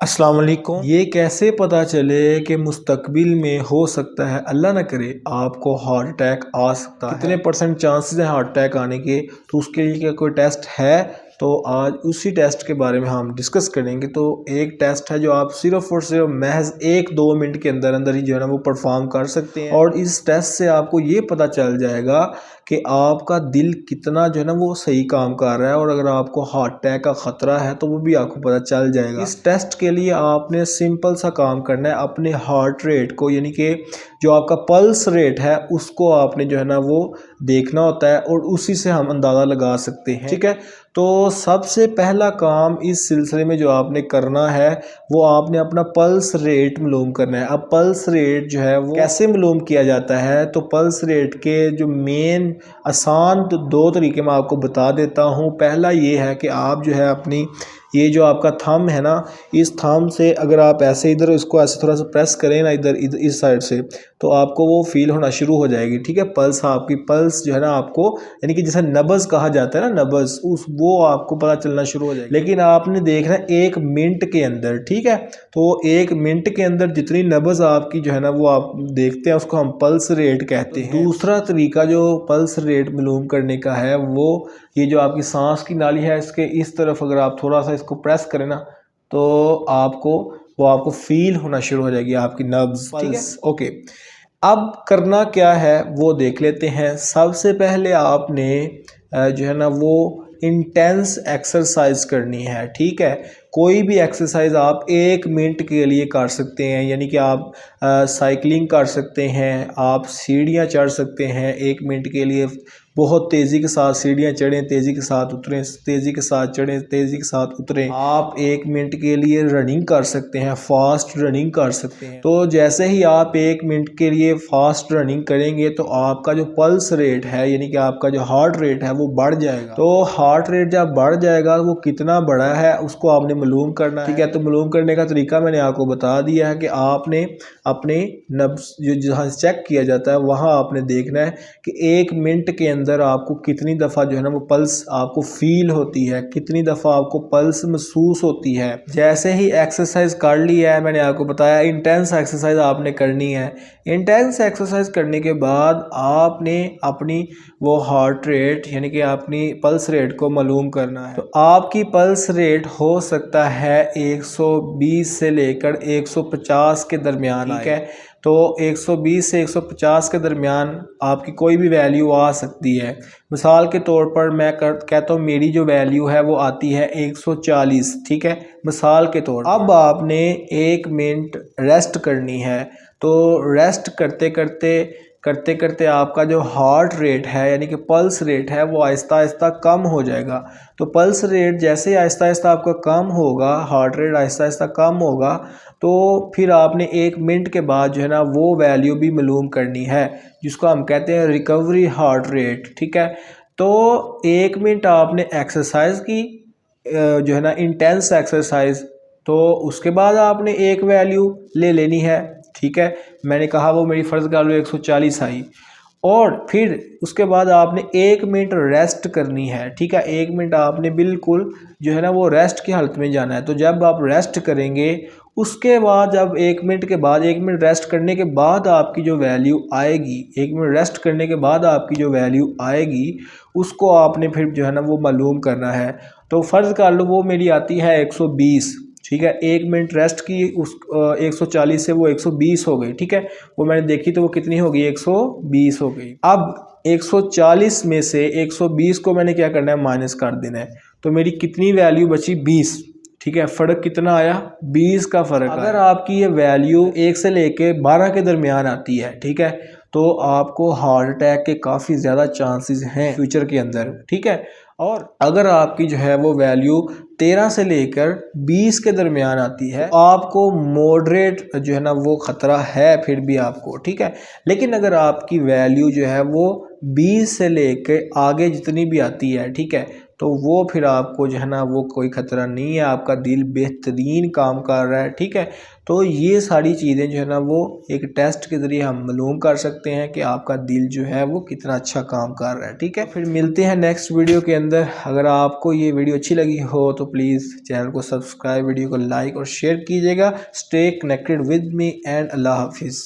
अस्सलाम वालेकुम। ये कैसे पता चले कि मुस्तकबिल में हो सकता है, अल्लाह ना करे, आपको हार्ट अटैक आ सकता है? कितने परसेंट चांसेस हैं हार्ट अटैक आने के? तो उसके लिए क्या कोई टेस्ट है? तो आज उसी टेस्ट के बारे में हम डिस्कस करेंगे। तो एक टेस्ट है जो आप सिर्फ और सिर्फ महज 1-2 मिनट के अंदर अंदर ही जो है ना वो परफॉर्म कर सकते हैं, और इस टेस्ट से आपको ये पता चल जाएगा कि आपका दिल कितना जो है ना वो सही काम कर रहा है, और अगर आपको हार्ट अटैक का खतरा है तो वो भी आपको पता चल जाएगा। इस टेस्ट के लिए आपने सिंपल सा काम करना है, अपने हार्ट रेट को, यानी कि जो आपका पल्स रेट है उसको आपने जो है ना वो देखना होता है, और उसी से हम अंदाज़ा लगा सकते हैं। ठीक है, तो सबसे पहला काम इस सिलसिले में जो आपने करना है वो आपने अपना पल्स रेट मालूम करना है। अब पल्स रेट जो है वो कैसे मालूम किया जाता है? तो पल्स रेट के जो मेन आसान तो 2 तरीके मैं आपको बता देता हूँ। पहला ये है कि आप जो है अपनी ये जो आपका थंब है ना, इस थंब से अगर आप ऐसे इधर इसको ऐसे थोड़ा सा प्रेस करें ना, इधर इधर इस साइड से, तो आपको वो फील होना शुरू हो जाएगी। ठीक है, पल्स, आपकी पल्स जो है ना आपको, यानी कि जैसे नब्ज़ कहा जाता है ना, नब्ज़, उस वो आपको पता चलना शुरू हो जाएगी। लेकिन आपने देखना 1 मिनट के अंदर। ठीक है, तो 1 मिनट के अंदर जितनी नब्ज़ आपकी जो है ना वो आप देखते हैं उसको हम पल्स रेट कहते हैं। दूसरा तरीका जो पल्स रेट मालूम करने का है वो ये जो आपकी सांस की नाली है इसके इस तरफ अगर आप थोड़ा सा इसको प्रेस करें ना, तो आपको फील होना शुरू हो जाएगी आपकी नब्ज़। ठीक है, ओके। अब करना क्या है वो देख लेते हैं। सबसे पहले आपने जो है ना वो इंटेंस एक्सरसाइज करनी है। ठीक है, कोई भी एक्सरसाइज आप 1 मिनट के लिए कर सकते हैं, यानी कि आप साइकिलिंग कर सकते हैं, आप सीढ़ियाँ चढ़ सकते हैं 1 मिनट के लिए। बहुत तेज़ी के साथ सीढ़ियाँ चढ़ें, तेज़ी के साथ उतरें, तेज़ी के साथ चढ़ें, तेज़ी के साथ उतरें। आप 1 मिनट के लिए रनिंग कर सकते हैं, फास्ट रनिंग कर सकते हैं। तो जैसे ही आप 1 मिनट के लिए फास्ट रनिंग करेंगे तो आपका जो पल्स रेट है, यानी कि आपका जो हार्ट रेट है वो बढ़ जाएगा। तो हार्ट रेट जब बढ़ जाएगा, वो कितना बढ़ा है उसको आपने मालूम करना है। ठीक है, तो मालूम करने का तरीका मैंने आपको बता दिया है कि आपने अपने नब्ज़ जो जहाँ चेक किया जाता है वहाँ आपने देखना है कि 1 मिनट के अंदर आपको कितनी दफ़ा जो है ना वो पल्स आपको फील होती है, कितनी दफ़ा आपको पल्स महसूस होती है। जैसे ही एक्सरसाइज कर ली है, मैंने आपको बताया इंटेंस एक्सरसाइज आपने करनी है। इंटेंस एक्सरसाइज करने के बाद आपने अपनी वो हार्ट रेट, यानी कि अपनी पल्स रेट को मालूम करना है। तो आपकी पल्स रेट हो सकता है 120 से लेकर 150 के दरमियान। ठीक है, तो 120 से 150 के दरमियान आपकी कोई भी वैल्यू आ सकती है। मिसाल के तौर पर मैं कहता हूँ मेरी जो वैल्यू है वो आती है 140। ठीक है, मिसाल के तौर पर। अब आपने 1 मिनट रेस्ट करनी है, तो रेस्ट करते करते आपका जो हार्ट रेट है, यानी कि पल्स रेट है, वो आहिस्ता आहिस्ता कम हो जाएगा। तो पल्स रेट जैसे ही आहिस्ता आहिस्ता आपका कम होगा, हार्ट रेट आहिस्ता आहिस्ता कम होगा, तो फिर आपने 1 मिनट के बाद जो है ना वो वैल्यू भी मालूम करनी है, जिसको हम कहते हैं रिकवरी हार्ट रेट। ठीक है, तो 1 मिनट आपने एक्सरसाइज की, जो है ना इंटेंस एक्सरसाइज, तो उसके बाद आपने एक वैल्यू ले लेनी है। ठीक है, मैंने कहा वो मेरी फ़र्ज़ वैल्यू 140 आई, और फिर उसके बाद आपने 1 मिनट रेस्ट करनी है। ठीक है, 1 मिनट आपने बिल्कुल जो है ना वो रेस्ट की हालत में जाना है। तो जब आप रेस्ट करेंगे उसके बाद, जब 1 मिनट के बाद, 1 मिनट रेस्ट करने के बाद आपकी जो वैल्यू आएगी, 1 मिनट रेस्ट करने के बाद आपकी जो वैल्यू आएगी उसको आपने फिर जो है ना वो मालूम करना है। तो फ़र्ज़ कर लो वो मेरी आती है 120। ठीक है, 1 मिनट रेस्ट की, उस 140 से वो 120 हो गई। ठीक है, वो मैंने देखी तो वो कितनी हो गई, 120 हो गई। अब 140 में से 120 को मैंने क्या करना है, माइनस कर देना है। तो मेरी कितनी वैल्यू बची, 20। ठीक है, फ़र्क कितना आया, 20 का फ़र्क। अगर आपकी ये वैल्यू 1 से लेके 12 के दरमियान आती है, ठीक है, तो आपको हार्ट अटैक के काफ़ी ज़्यादा चांसेस हैं फ्यूचर के अंदर। ठीक है, और अगर आपकी जो है वो वैल्यू 13 से लेकर 20 के दरमियान आती है, तो आपको मॉडरेट जो है ना वो ख़तरा है फिर भी आपको। ठीक है, लेकिन अगर आपकी वैल्यू जो है वो 20 से लेकर आगे जितनी भी आती है, ठीक है, तो वो फिर आपको जो है ना वो कोई ख़तरा नहीं है, आपका दिल बेहतरीन काम कर रहा है। ठीक है, तो ये सारी चीज़ें जो है ना वो एक टेस्ट के ज़रिए हम मालूम कर सकते हैं कि आपका दिल जो है वो कितना अच्छा काम कर रहा है। ठीक है, फिर मिलते हैं नेक्स्ट वीडियो के अंदर। अगर आपको ये वीडियो अच्छी लगी हो तो प्लीज़ चैनल को सब्सक्राइब, वीडियो को लाइक और शेयर कीजिएगा। Stay connected with me and अल्लाह हाफिज़।